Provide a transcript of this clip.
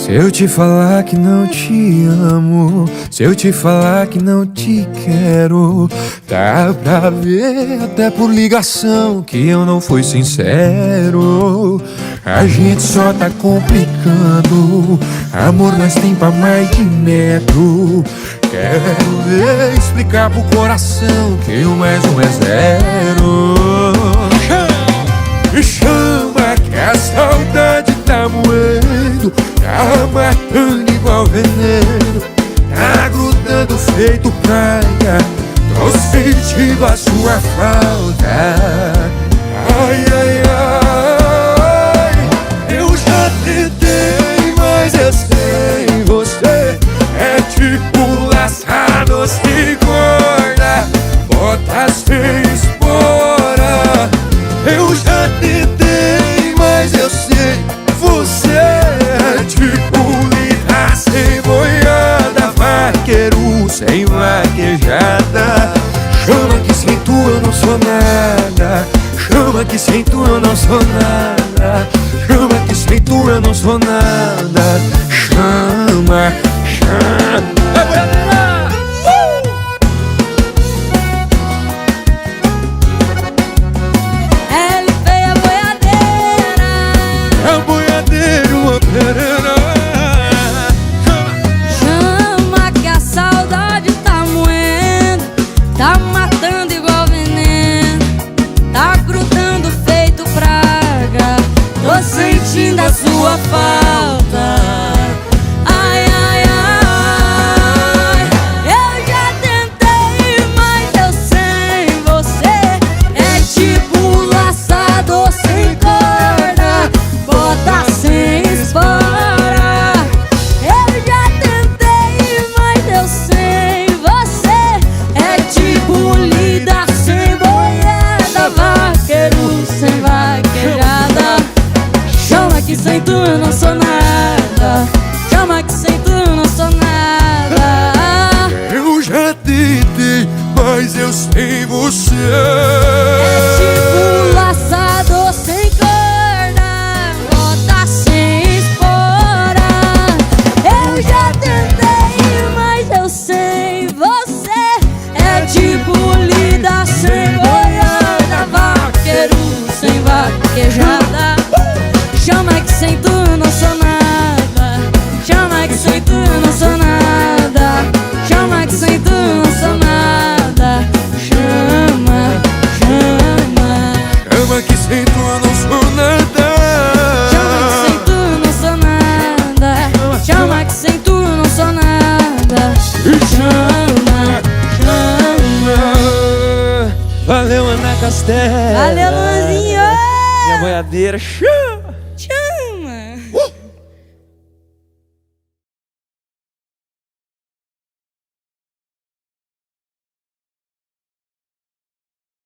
Se eu te falar que não te amo, se eu te falar que não te quero, dá pra ver até por ligação que eu não fui sincero. A gente só tá complicando, amor nós tem pra mais de metro. Quero ver explicar pro coração que o mais um é zero. Me chama que a saudade tá moendo, tá matando igual veneno, tá grudando feito praia, tô sentindo a sua falta. Ai, ai, ai, eu já tentei, mas eu sei, você é tipo laçado sem corda, bota sem espora. Eu já tentei, mas eu sei, você é tipo lida sem boiada, vaqueiro sem vaquejada. Chama que sem tu eu não sou nada, chama que sem tu eu não sou nada, chama que sem tu eu não sou nada. Chama, chama. Chama que a saudade tá moendo, tá matando igual veneno, tá grudando feito praga, tô sentindo a sua falta. Ai, ai, ai, eu já tentei, mas eu sem você é tipo laçador sem corda, bota sem espora. Sem tu eu não sou nada, chama que sem tu eu não sou nada. Eu já tentei, mas eu sei você é tipo laçador sem corda, bota sem espora. Eu já tentei, mas eu sei, você é tipo lida sem boiada, vaqueiro sem vaquejada. Chama que sem tu eu não sou nada, chama que sem tu eu não sou nada, chama que sem tu eu não sou nada. Chama, chama, chama que sem tu eu não sou nada, chama que sem tu eu não sou nada, chama que sem tu eu não sou nada. Chama, chama. Valeu, Ana Castelo, valeu, Luanzinho, minha boiadeira.